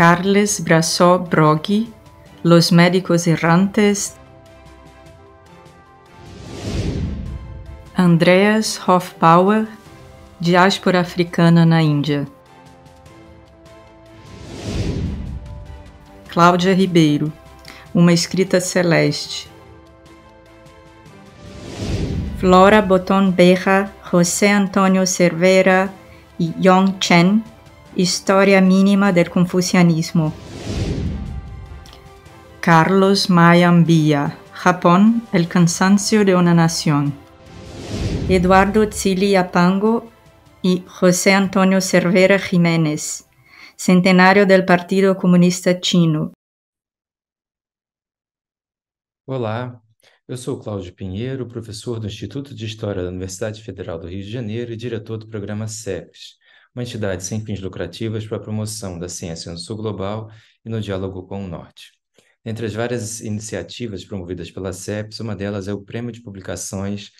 Carles Brasó Broggi, Los Médicos Errantes, Andreas Hofbauer, Diáspora Africana na Índia. Cláudia Ribeiro, Uma Escrita Celeste. Flora Botton Beja, José Antônio Cervera e Yong Chen, História Mínima del Confucianismo. Carlos Mayambia, Japón, El Cansancio de una Nación. Eduardo Tzili Apango y José Antonio Cervera Jiménez, Centenário del Partido Comunista Chino. Olá, eu sou Cláudio Pinheiro, professor do Instituto de História da Universidade Federal do Rio de Janeiro e diretor do programa CEPES, uma entidade sem fins lucrativos para a promoção da ciência no Sul Global e no diálogo com o Norte. Entre as várias iniciativas promovidas pela CEPES, uma delas é o Prêmio de Publicações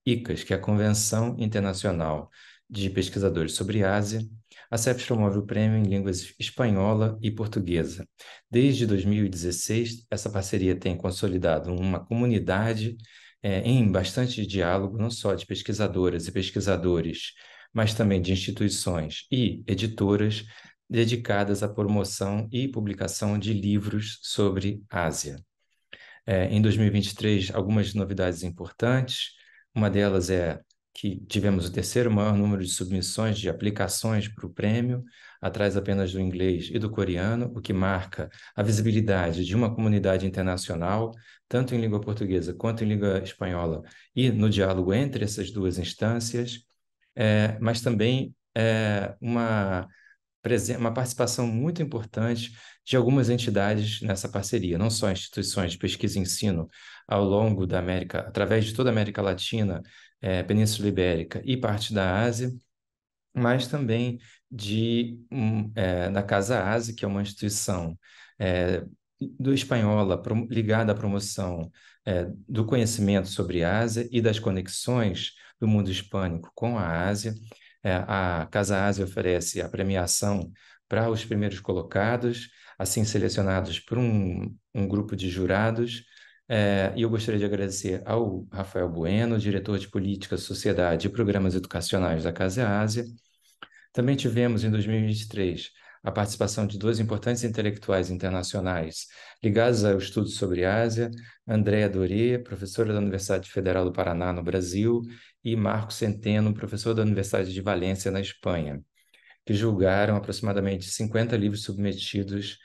ICAS, que é a Convenção Internacional de Pesquisadores sobre Ásia. A CEPES promove o prêmio em línguas espanhola e portuguesa. Desde 2016, essa parceria tem consolidado uma comunidade em bastante diálogo, não só de pesquisadoras e pesquisadores, mas também de instituições e editoras dedicadas à promoção e publicação de livros sobre Ásia. Em 2023, algumas novidades importantes. Uma delas é que tivemos o terceiro maior número de submissões de aplicações para o prêmio, atrás apenas do inglês e do coreano, o que marca a visibilidade de uma comunidade internacional, tanto em língua portuguesa quanto em língua espanhola, e no diálogo entre essas duas instâncias, mas também uma participação muito importante de algumas entidades nessa parceria, não só instituições de pesquisa e ensino ao longo da América, através de toda a América Latina, Península Ibérica e parte da Ásia, mas também da Casa Ásia, que é uma instituição do espanhola ligada à promoção do conhecimento sobre a Ásia e das conexões do mundo hispânico com a Ásia. A Casa Ásia oferece a premiação para os primeiros colocados, assim selecionados por um grupo de jurados. E eu gostaria de agradecer ao Rafael Bueno, diretor de Política, Sociedade e Programas Educacionais da Casa Ásia. Também tivemos, em 2023, a participação de dois importantes intelectuais internacionais ligados ao estudo sobre Ásia, Andréa Doré, professora da Universidade Federal do Paraná, no Brasil, e Marco Centeno, professor da Universidade de Valência, na Espanha, que julgaram aproximadamente 50 livros submetidos,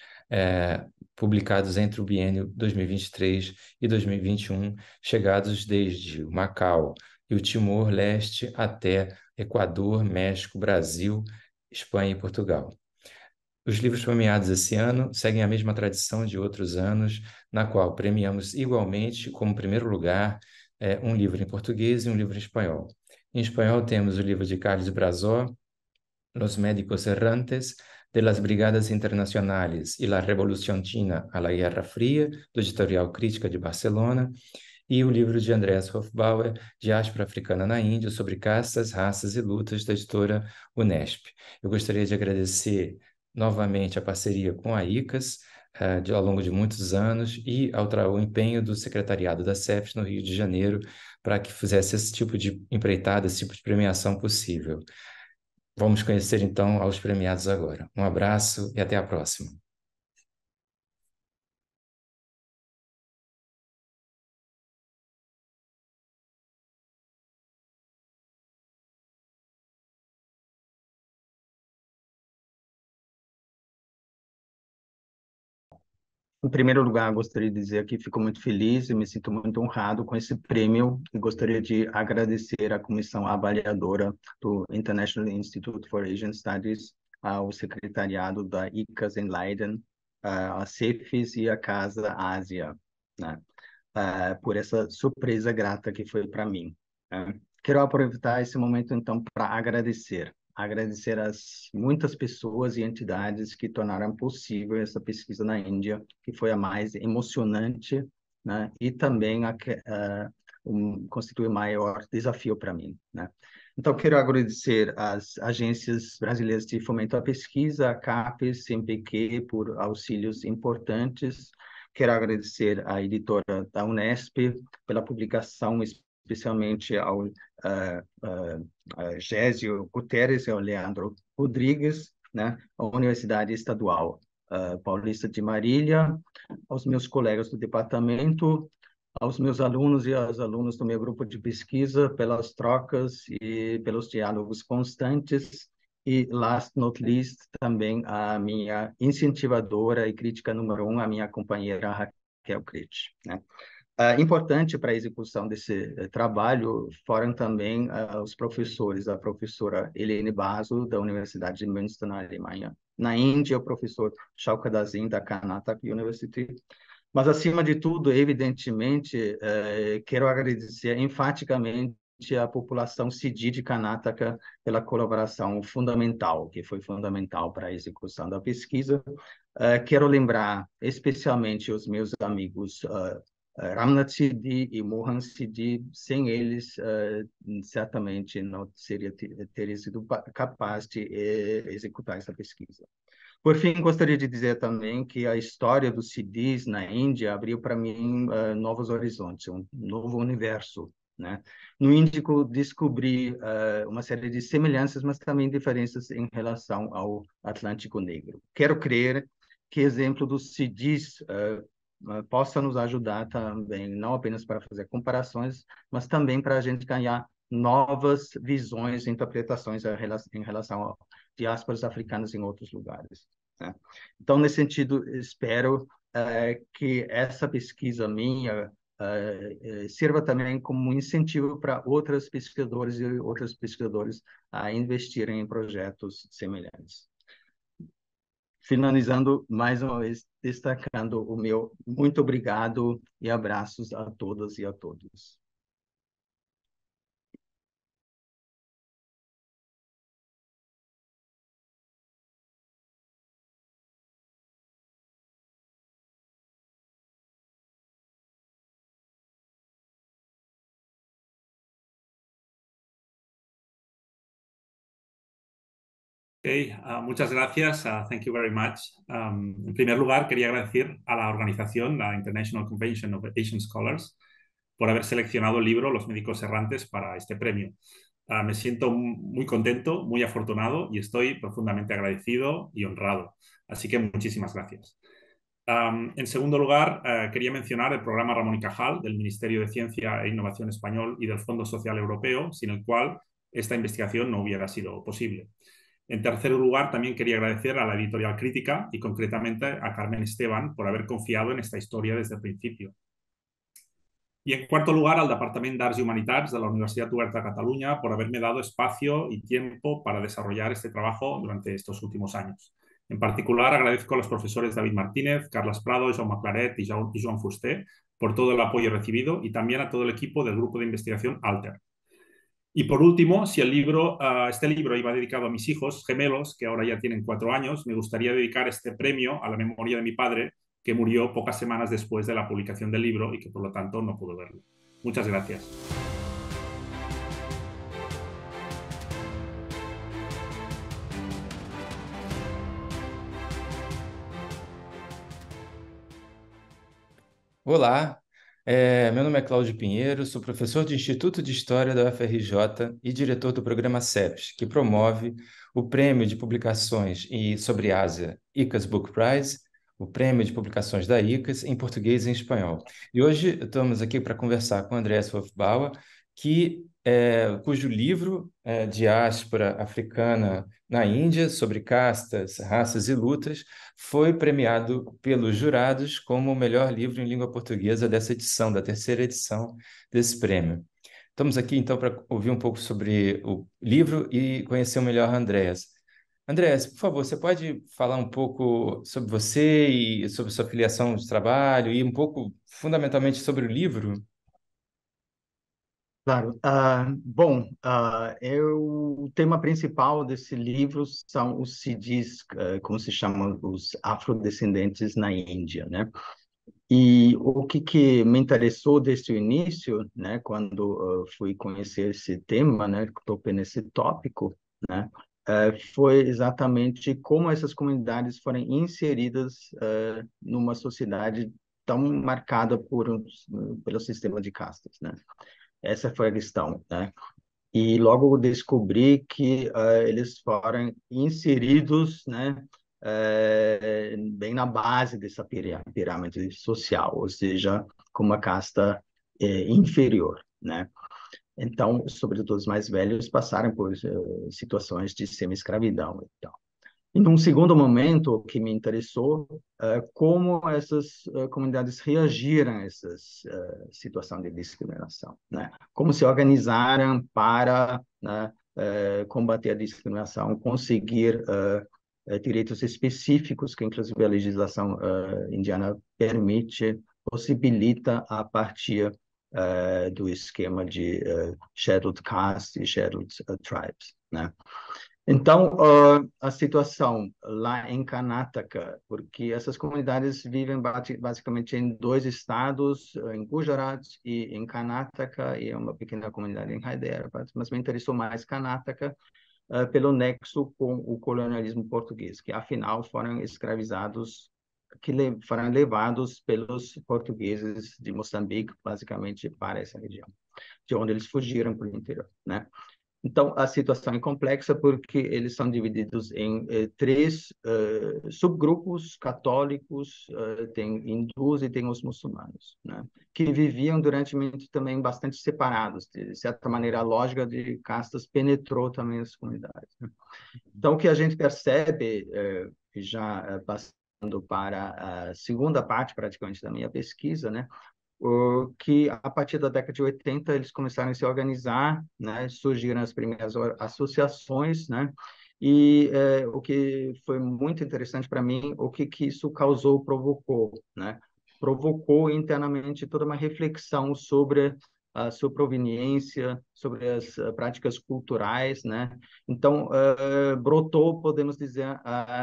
publicados entre o biênio 2023 e 2021, chegados desde o Macau e o Timor-Leste até Equador, México, Brasil, Espanha e Portugal. Os livros premiados esse ano seguem a mesma tradição de outros anos, na qual premiamos igualmente, como primeiro lugar, um livro em português e um livro em espanhol. Em espanhol temos o livro de Carles Brasó, Los Médicos Errantes, de las Brigadas Internacionales y la Revolución China a la Guerra Fria, do editorial Crítica de Barcelona, e o livro de Andreas Hofbauer, Diáspora Africana na Índia, sobre castas, raças e lutas, da editora Unesp. Eu gostaria de agradecer novamente a parceria com a ICAS, ao longo de muitos anos, e ao empenho do secretariado da CEPES no Rio de Janeiro, para que fizesse esse tipo de empreitada, esse tipo de premiação possível. Vamos conhecer, então, aos premiados agora. Um abraço e até a próxima. Em primeiro lugar, gostaria de dizer que fico muito feliz e me sinto muito honrado com esse prêmio e gostaria de agradecer à comissão avaliadora do International Institute for Asian Studies, ao secretariado da ICAS em Leiden, a CEPES e a Casa Ásia, né? Por essa surpresa grata que foi para mim, né? Quero aproveitar esse momento, então, para agradecer às muitas pessoas e entidades que tornaram possível essa pesquisa na Índia, que foi a mais emocionante, né? E também constitui o maior desafio para mim, né? Então, quero agradecer às agências brasileiras de fomento à pesquisa, a CAPES, CNPq, por auxílios importantes. Quero agradecer à editora da Unesp pela publicação, especialmente ao Gésio Guterres e ao Leandro Rodrigues, né? A Universidade Estadual Paulista de Marília, aos meus colegas do departamento, aos meus alunos e às alunas do meu grupo de pesquisa pelas trocas e pelos diálogos constantes. E, last not least, também a minha incentivadora e crítica número um, a minha companheira Raquel Crit, né? Importante para a execução desse trabalho foram também os professores, a professora Helene Basso, da Universidade de Münster, na Alemanha. Na Índia, o professor Shaukat Azim, da Karnataka University. Mas, acima de tudo, evidentemente, quero agradecer enfaticamente à população Sidi de Karnataka pela colaboração fundamental, que foi fundamental para a execução da pesquisa. Quero lembrar especialmente os meus amigos Ramnath Sidi e Mohan Sidi. Sem eles, certamente não teria sido capaz de executar essa pesquisa. Por fim, gostaria de dizer também que a história dos CDs na Índia abriu para mim novos horizontes, um novo universo, né? No Índico, descobri uma série de semelhanças, mas também diferenças em relação ao Atlântico Negro. Quero crer que o exemplo dos CDs possa nos ajudar também, não apenas para fazer comparações, mas também para a gente ganhar novas visões, interpretações em relação a diásporas africanas em outros lugares, né? Então, nesse sentido, espero que essa pesquisa minha sirva também como um incentivo para outros pesquisadores e outros pesquisadores a investirem em projetos semelhantes. Finalizando, mais uma vez, destacando o meu muito obrigado e abraços a todas e a todos. Okay, muchas gracias. Thank you very much. En primer lugar, quería agradecer a la organización, la International Convention of Asian Scholars, por haber seleccionado el libro Los médicos errantes para este premio. Me siento muy contento, muy afortunado y estoy profundamente agradecido y honrado. Así que muchísimas gracias. En segundo lugar, quería mencionar el programa Ramón y Cajal del Ministerio de Ciencia e Innovación Español y del Fondo Social Europeo, sin el cual esta investigación no hubiera sido posible. En tercer lugar, también quería agradecer a la editorial Crítica y concretamente a Carmen Esteban por haber confiado en esta historia desde el principio. Y en cuarto lugar, al Departament d'Arts i Humanitats de la Universitat Oberta de Catalunya por haberme dado espacio y tiempo para desarrollar este trabajo durante estos últimos años. En particular, agradezco a los profesores David Martínez, Carles Prado, Jaume Claret y Joan Fuster por todo el apoyo recibido y también a todo el equipo del grupo de investigación Alter. Y por último, si este libro iba dedicado a mis hijos gemelos, que ahora ya tienen 4 años, me gustaría dedicar este premio a la memoria de mi padre, que murió pocas semanas después de la publicación del libro y que por lo tanto no pudo verlo. Muchas gracias. Olá, meu nome é Cláudio Pinheiro, sou professor do Instituto de História da UFRJ e diretor do programa CEPS, que promove o Prêmio de Publicações sobre Ásia ICAS Book Prize, o Prêmio de Publicações da ICAS em português e em espanhol. E hoje estamos aqui para conversar com Andreas Hofbauer, cujo livro Diáspora Africana na Índia, sobre castas, raças e lutas, foi premiado pelos jurados como o melhor livro em língua portuguesa dessa edição, da terceira edição desse prêmio. Estamos aqui, então, para ouvir um pouco sobre o livro e conhecer melhor a Andreas. Andreas, por favor, você pode falar um pouco sobre você e sobre sua filiação de trabalho e um pouco, fundamentalmente, sobre o livro? Claro. Bom, o tema principal desse livro são os CDs, como se chamam, os afrodescendentes na Índia, né? E o que me interessou desde o início, né, quando fui conhecer esse tema, né, topei nesse tópico, né, foi exatamente como essas comunidades foram inseridas numa sociedade tão marcada pelo sistema de castas, né? Essa foi a questão, né? E logo descobri que eles foram inseridos, né, bem na base dessa pirâmide social, ou seja, com uma casta inferior, né? Então, sobretudo os mais velhos passaram por situações de semi-escravidão e tal. E num segundo momento, o que me interessou como essas comunidades reagiram a essas situações de discriminação, né? Como se organizaram para, né, combater a discriminação, conseguir direitos específicos que, inclusive, a legislação indiana permite, possibilita a partir do esquema de Scheduled Castes e Scheduled Tribes, né? Então, a situação lá em Karnataka, porque essas comunidades vivem basicamente em dois estados, em Gujarat e em Karnataka, e é uma pequena comunidade em Hyderabad, mas me interessou mais Karnataka pelo nexo com o colonialismo português, que afinal foram escravizados, foram levados pelos portugueses de Moçambique, basicamente, para essa região, de onde eles fugiram para o interior, né? Então, a situação é complexa porque eles são divididos em três subgrupos católicos, tem hindus e tem os muçulmanos, né? Que viviam durante muito também bastante separados. De certa maneira, a lógica de castas penetrou também as comunidades, né? Então, o que a gente percebe, já passando para a segunda parte, praticamente, da minha pesquisa, né? Que a partir da década de 80 eles começaram a se organizar, né? Surgiram as primeiras associações, né? E o que foi muito interessante para mim, o que isso causou, provocou, né? Provocou internamente toda uma reflexão sobre a sua proveniência, sobre as práticas culturais, né? Então, brotou, podemos dizer,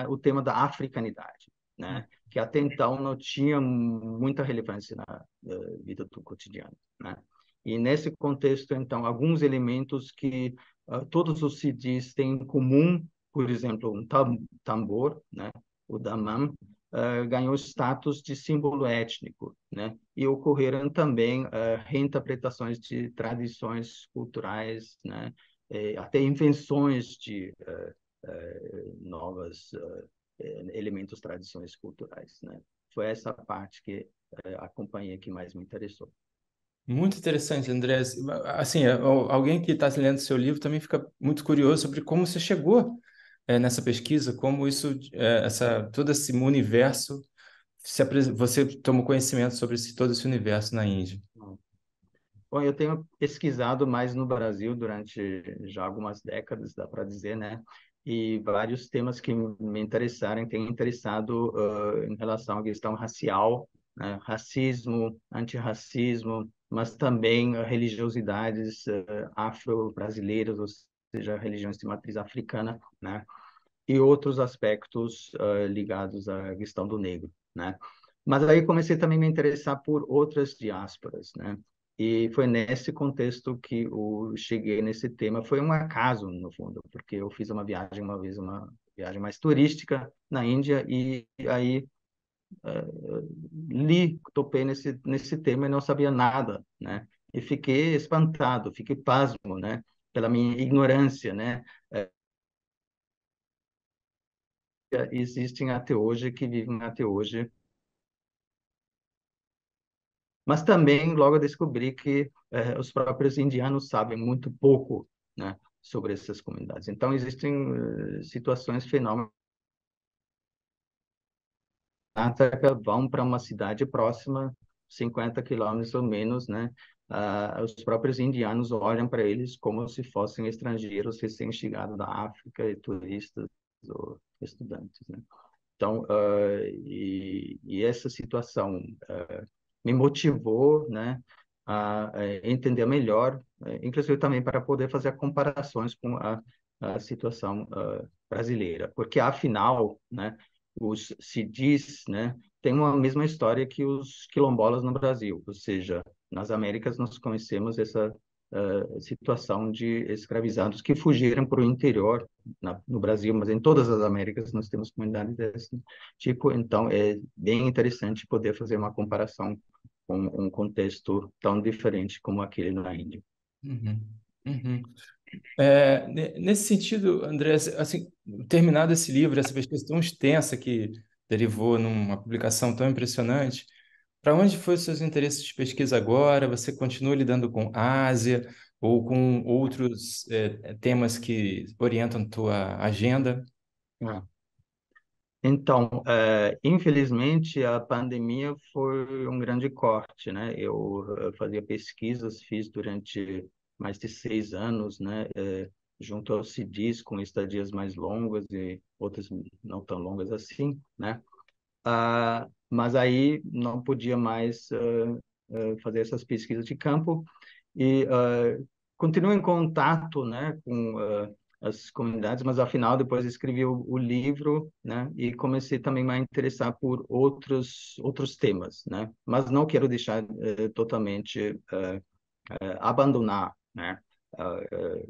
o tema da africanidade, né? Que até então não tinha muita relevância na vida do cotidiano, né? E nesse contexto, então, alguns elementos que todos os CDs têm em comum, por exemplo, um tambor, né? O damam, ganhou status de símbolo étnico, né? E ocorreram também reinterpretações de tradições culturais, né? Até invenções de novas elementos, tradições culturais, né? Foi essa parte que acompanhei que mais me interessou. Muito interessante, André. Assim, alguém que está lendo seu livro também fica muito curioso sobre como você chegou nessa pesquisa, como isso, todo esse universo, você tomou conhecimento sobre todo esse universo na Índia. Bom, eu tenho pesquisado mais no Brasil durante já algumas décadas, dá para dizer, né? E vários temas que me interessaram, têm interessado em relação à questão racial, né? Racismo, antirracismo, mas também religiosidades afro-brasileiras, ou seja, religiões de matriz africana, né? E outros aspectos ligados à questão do negro, né? Mas aí comecei também a me interessar por outras diásporas, né? E foi nesse contexto que eu cheguei nesse tema. Foi um acaso, no fundo, porque eu fiz uma viagem uma vez, uma viagem mais turística na Índia, e aí topei nesse tema e não sabia nada, né? E fiquei espantado, fiquei pasmo, né? Pela minha ignorância, né? Existem até hoje, que vivem até hoje. Mas também logo descobri que os próprios indianos sabem muito pouco, né, sobre essas comunidades. Então, existem situações, fenômenos. Vão para uma cidade próxima, 50 quilômetros ou menos, né? Os próprios indianos olham para eles como se fossem estrangeiros recém-chegados da África, e turistas ou estudantes, né? Então, e essa situação me motivou, né, a entender melhor, inclusive também para poder fazer comparações com a situação brasileira, porque afinal, né, os CDs, né, tem uma mesma história que os quilombolas no Brasil, ou seja, nas Américas nós conhecemos essa situação de escravizados que fugiram para o interior no Brasil, mas em todas as Américas nós temos comunidades desse tipo, então é bem interessante poder fazer uma comparação com um contexto tão diferente como aquele na Índia. Uhum, uhum. Nesse sentido, André, assim, terminado esse livro, essa pesquisa tão extensa que derivou numa publicação tão impressionante, para onde foram os seus interesses de pesquisa agora? Você continua lidando com Ásia ou com outros temas que orientam tua agenda? Ah. Então, infelizmente, a pandemia foi um grande corte, né? Eu fazia pesquisas, fiz durante mais de 6 anos, né? Junto aos CDs, com estadias mais longas e outras não tão longas assim, né? Mas aí não podia mais fazer essas pesquisas de campo e continuo em contato, né, com as comunidades, mas afinal depois escrevi o livro, né, e comecei também a me interessar por outros temas, né, mas não quero deixar totalmente abandonar, né,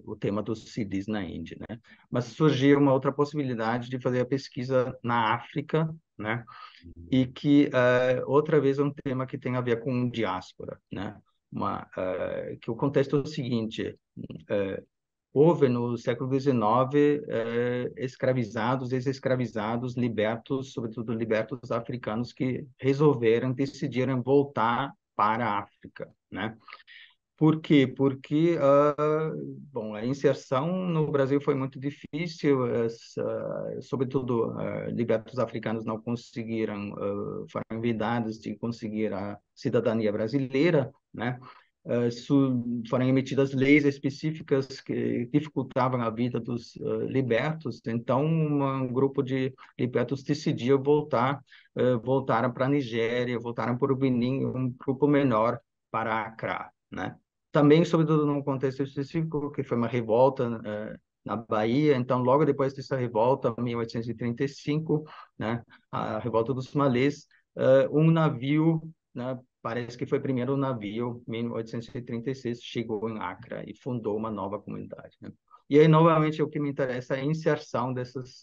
o tema dos CDs na Índia, né, mas surgiu uma outra possibilidade de fazer a pesquisa na África, né, e que outra vez é um tema que tem a ver com diáspora, né? Que o contexto é o seguinte: houve no século XIX escravizados, ex-escravizados, libertos, sobretudo libertos africanos que decidiram voltar para a África, né? Por quê? Porque, bom, a inserção no Brasil foi muito difícil, sobretudo, libertos africanos não conseguiram, foram envidados de conseguir a cidadania brasileira, né? Foram emitidas leis específicas que dificultavam a vida dos libertos, então um grupo de libertos decidiu voltaram para a Nigéria, voltaram para o Benin, um grupo menor para Accra, né? Também, sobretudo, num contexto específico, que foi uma revolta na Bahia. Então, logo depois dessa revolta, 1835, né, a revolta dos Malês, um navio, né, parece que foi primeiro o navio, 1836, chegou em Accra e fundou uma nova comunidade, né? E aí, novamente, o que me interessa é a inserção desses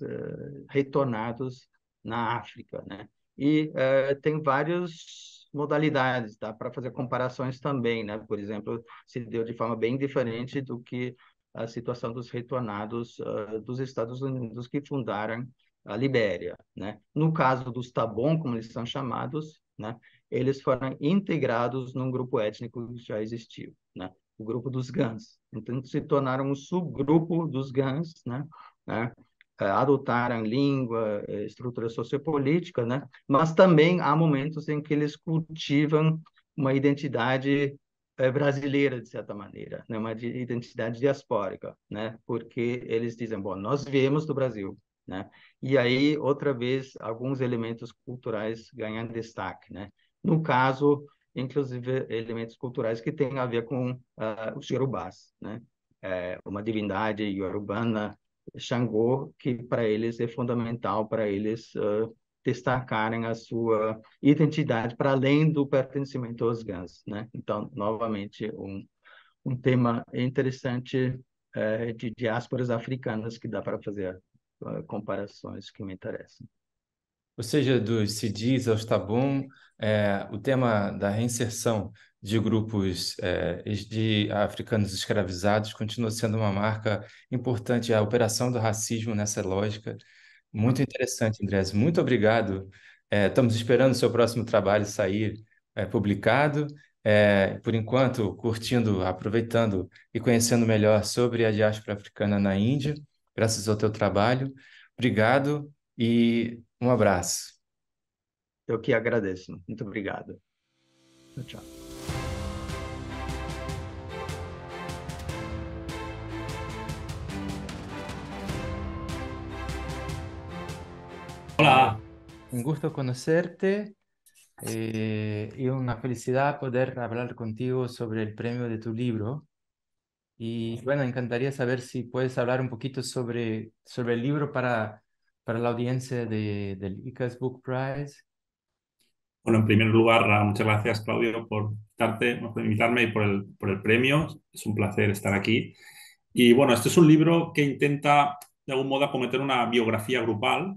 retornados na África, né? E tem várias modalidades, dá para fazer comparações também, né? Por exemplo, se deu de forma bem diferente do que a situação dos retornados dos Estados Unidos que fundaram a Libéria, né? No caso dos Tabon, como eles são chamados, né? Eles foram integrados num grupo étnico que já existiu, né? O grupo dos Gans. Então, se tornaram um subgrupo dos Gans, né? Adotaram língua, estrutura sociopolítica, né? Mas também há momentos em que eles cultivam uma identidade brasileira, de certa maneira, né? Uma identidade diaspórica, né? Porque eles dizem, bom, nós viemos do Brasil, né? E aí, outra vez, alguns elementos culturais ganham destaque, né? No caso, inclusive, elementos culturais que têm a ver com os Yorubás, né? Uma divindade iorubana, Xangô, que para eles é fundamental, para eles destacarem a sua identidade para além do pertencimento aos Gans, né? Então, novamente, um tema interessante de diásporas africanas que dá para fazer comparações que me interessam. Ou seja, dos CDs aos Tabum, o tema da reinserção de grupos de africanos escravizados continua sendo uma marca importante, a operação do racismo nessa lógica. Muito interessante, Andrés. Muito obrigado. Estamos esperando o seu próximo trabalho sair publicado. Por enquanto, curtindo, aproveitando e conhecendo melhor sobre a diáspora africana na Índia, graças ao teu trabalho. Obrigado e um abraço. Eu que agradeço. Muito obrigado. Tchau. Hola. Un gusto conocerte y una felicidad poder hablar contigo sobre el premio de tu libro. Y bueno, encantaría saber si puedes hablar un poquito sobre el libro para la audiencia del ICAS Book Prize. Bueno, en primer lugar, muchas gracias, Claudio, por invitarme y por el premio. Es un placer estar aquí. Y bueno, este es un libro que intenta, de algún modo, acometer una biografía grupal.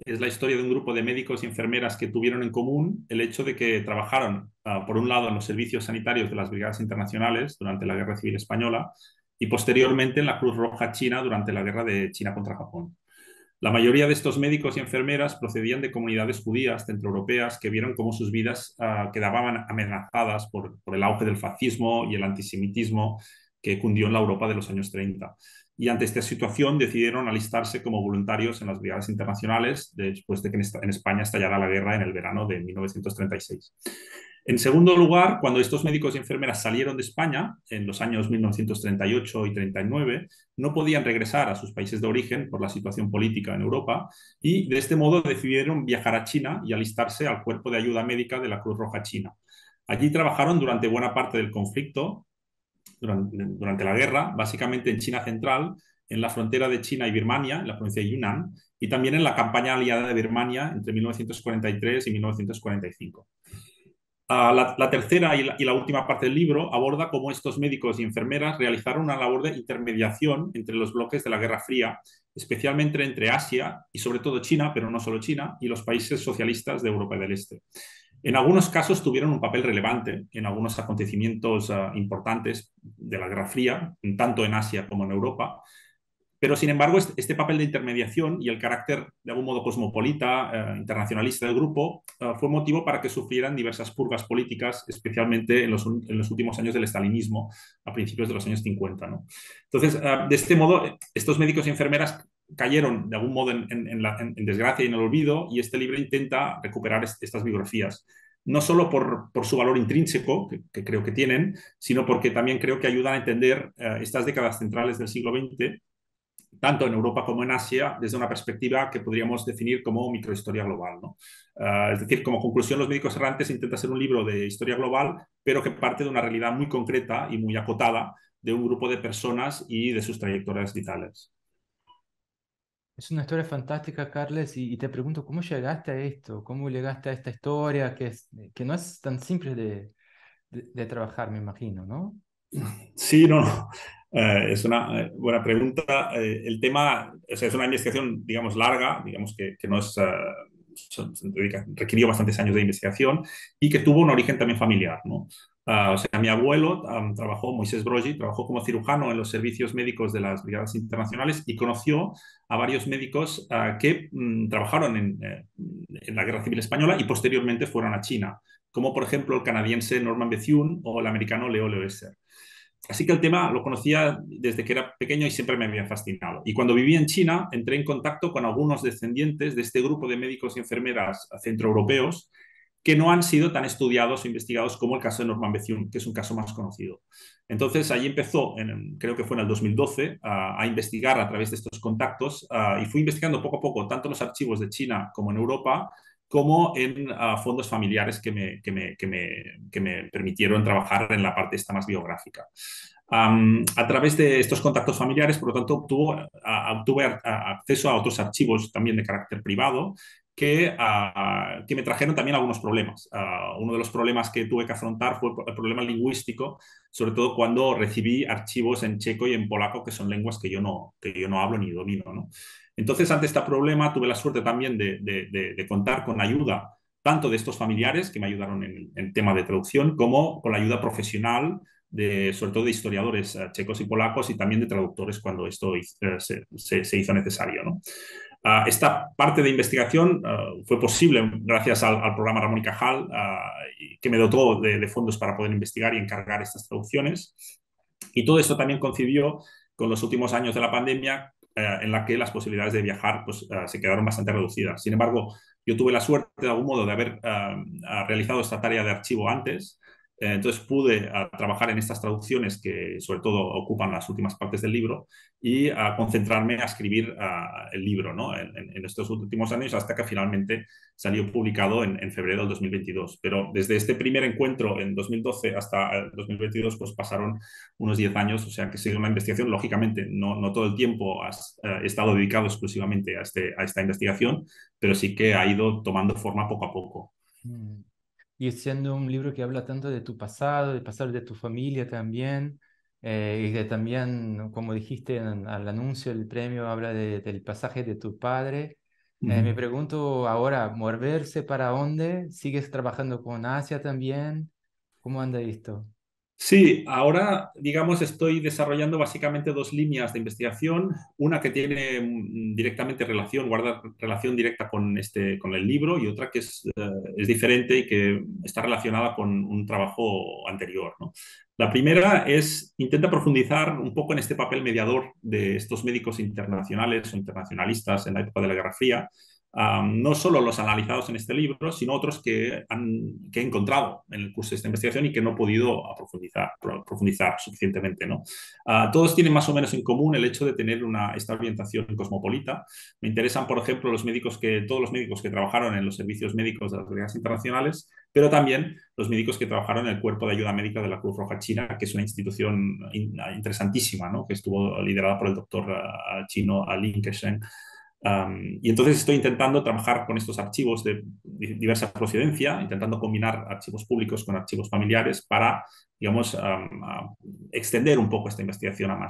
Es la historia de un grupo de médicos y enfermeras que tuvieron en común el hecho de que trabajaron, por un lado, en los servicios sanitarios de las brigadas internacionales durante la Guerra Civil Española y posteriormente en la Cruz Roja China durante la guerra de China contra Japón. La mayoría de estos médicos y enfermeras procedían de comunidades judías centroeuropeas que vieron cómo sus vidas quedaban amenazadas por el auge del fascismo y el antisemitismo que cundió en la Europa de los años 30. Y ante esta situación decidieron alistarse como voluntarios en las brigadas internacionales después de que en España estallara la guerra en el verano de 1936. En segundo lugar, cuando estos médicos y enfermeras salieron de España en los años 1938 y 39, no podían regresar a sus países de origen por la situación política en Europa y de este modo decidieron viajar a China y alistarse al Cuerpo de Ayuda Médica de la Cruz Roja China. Allí trabajaron durante buena parte del conflicto, durante la guerra, básicamente en China central, en la frontera de China y Birmania, en la provincia de Yunnan, y también en la campaña aliada de Birmania entre 1943 y 1945. La tercera y la última parte del libro aborda cómo estos médicos y enfermeras realizaron una labor de intermediación entre los bloques de la Guerra Fría, especialmente entre Asia y sobre todo China, pero no solo China, y los países socialistas de Europa del Este. En algunos casos tuvieron un papel relevante en algunos acontecimientos importantes de la Guerra Fría, tanto en Asia como en Europa. Pero, sin embargo, este papel de intermediación y el carácter, de algún modo, cosmopolita, internacionalista del grupo, fue motivo para que sufrieran diversas purgas políticas, especialmente en los últimos años del estalinismo, a principios de los años 50, ¿no? Entonces, de este modo, estos médicos y enfermeras cayeron, de algún modo, en desgracia y en el olvido, y este libro intenta recuperar estas biografías. No solo por su valor intrínseco, que creo que tienen, sino porque también creo que ayudan a entender estas décadas centrales del siglo XX, tanto en Europa como en Asia, desde una perspectiva que podríamos definir como microhistoria global, ¿no? Es decir, como conclusión, Los médicos errantes intenta ser un libro de historia global, pero que parte de una realidad muy concreta y muy acotada de un grupo de personas y de sus trayectorias vitales. Es una historia fantástica, Carles, y te pregunto, ¿cómo llegaste a esto? ¿Cómo llegaste a esta historia que no es tan simple de trabajar, me imagino, ¿no? Sí, no. Es una buena pregunta. El tema, o sea, es una investigación, digamos, larga, digamos que no es, requirió bastantes años de investigación y que tuvo un origen también familiar, ¿no? O sea, mi abuelo Moisés Broggi, trabajó como cirujano en los servicios médicos de las brigadas internacionales y conoció a varios médicos que trabajaron en la Guerra Civil Española y posteriormente fueron a China, como por ejemplo el canadiense Norman Bethune o el americano Leo Loeser. Así que el tema lo conocía desde que era pequeño y siempre me había fascinado. Y cuando viví en China, entré en contacto con algunos descendientes de este grupo de médicos y enfermeras centroeuropeos que no han sido tan estudiados o investigados como el caso de Norman Bethune, que es un caso más conocido. Entonces, allí empezó, creo que fue en el 2012, a investigar a través de estos contactos y fui investigando poco a poco tanto los archivos de China como en Europa, como en fondos familiares que me permitieron trabajar en la parte esta más biográfica. A través de estos contactos familiares, por lo tanto, obtuve acceso a otros archivos también de carácter privado que me trajeron también algunos problemas. Uno de los problemas que tuve que afrontar fue el problema lingüístico, sobre todo cuando recibí archivos en checo y en polaco, que son lenguas que yo no hablo ni domino, ¿no? Entonces, ante este problema, tuve la suerte también de contar con ayuda tanto de estos familiares que me ayudaron en el tema de traducción, como con la ayuda profesional, sobre todo de historiadores checos y polacos y también de traductores cuando esto se hizo necesario, ¿no? Esta parte de investigación fue posible gracias al programa Ramón y Cajal, que me dotó de fondos para poder investigar y encargar estas traducciones. Y todo esto también coincidió con los últimos años de la pandemia, en la que las posibilidades de viajar pues, se quedaron bastante reducidas. Sin embargo, yo tuve la suerte de algún modo de haber realizado esta tarea de archivo antes. Entonces pude trabajar en estas traducciones que sobre todo ocupan las últimas partes del libro y concentrarme a escribir el libro, ¿no? en estos últimos años hasta que finalmente salió publicado en febrero del 2022. Pero desde este primer encuentro en 2012 hasta el 2022 pues pasaron unos 10 años, o sea que ha sido una investigación, lógicamente no todo el tiempo he estado dedicado exclusivamente a esta investigación, pero sí que ha ido tomando forma poco a poco. y siendo un libro que habla tanto de tu pasado, del pasado de tu familia también, y que también, como dijiste al anuncio del premio, habla del pasaje de tu padre. Me pregunto ahora, ¿moverse para dónde? ¿Sigues trabajando con Asia también? ¿Cómo anda esto? Sí, ahora, digamos, estoy desarrollando básicamente dos líneas de investigación. Una que tiene directamente relación, guarda relación directa con con el libro, y otra que es diferente y que está relacionada con un trabajo anterior, ¿no? La primera intenta profundizar un poco en este papel mediador de estos médicos internacionales o internacionalistas en la época de la Guerra Fría. No solo los analizados en este libro, sino otros que he encontrado en el curso de esta investigación y que no he podido profundizar suficientemente, ¿no? Todos tienen más o menos en común el hecho de tener esta orientación cosmopolita. Me interesan, por ejemplo, todos los médicos que trabajaron en los servicios médicos de las guerras internacionales, pero también los médicos que trabajaron en el Cuerpo de Ayuda Médica de la Cruz Roja China, que es una institución interesantísima, ¿no? Que estuvo liderada por el doctor chino Lin Keqiang. Y entonces estoy intentando trabajar con estos archivos de diversa procedencia, intentando combinar archivos públicos con archivos familiares para, digamos, extender un poco esta investigación a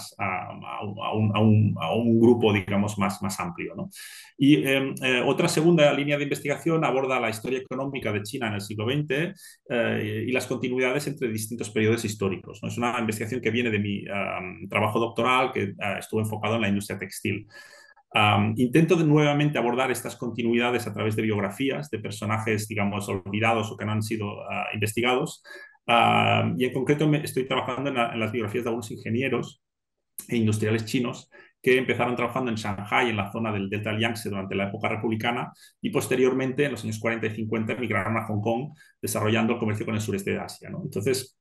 un grupo, digamos, más amplio, ¿no? Y otra segunda línea de investigación aborda la historia económica de China en el siglo XX y las continuidades entre distintos periodos históricos, ¿no? Es una investigación que viene de mi trabajo doctoral, que estuvo enfocado en la industria textil. Intento nuevamente abordar estas continuidades a través de biografías de personajes, digamos, olvidados o que no han sido investigados. Y en concreto estoy trabajando en las biografías de algunos ingenieros e industriales chinos que empezaron trabajando en Shanghai, en la zona del Delta del Yangtze durante la época republicana, y posteriormente, en los años 40 y 50, emigraron a Hong Kong, desarrollando el comercio con el sureste de Asia, ¿no? Entonces,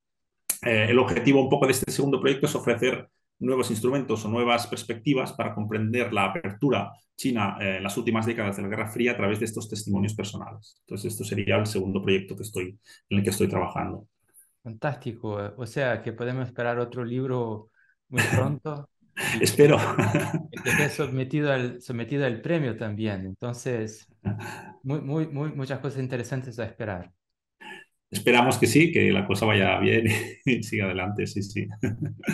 el objetivo un poco de este segundo proyecto es ofrecer nuevos instrumentos o nuevas perspectivas para comprender la apertura china en las últimas décadas de la Guerra Fría a través de estos testimonios personales. Entonces, esto sería el segundo proyecto en el que estoy trabajando. Fantástico. O sea, que podemos esperar otro libro muy pronto y Espero. que esté sometido al premio también. Entonces, muchas cosas interesantes a esperar. Esperamos que sí, que la cosa vaya bien y siga adelante, sí, sí.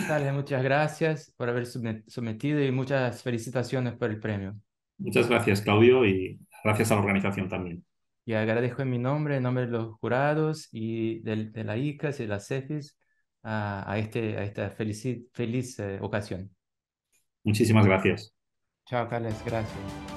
Dale, muchas gracias por haber sometido y muchas felicitaciones por el premio. Muchas gracias, Claudio, y gracias a la organización también. Y agradezco en nombre de los jurados y de la ICAS y de la CEFIS a esta feliz ocasión. Muchísimas gracias. Chao, Carles, gracias.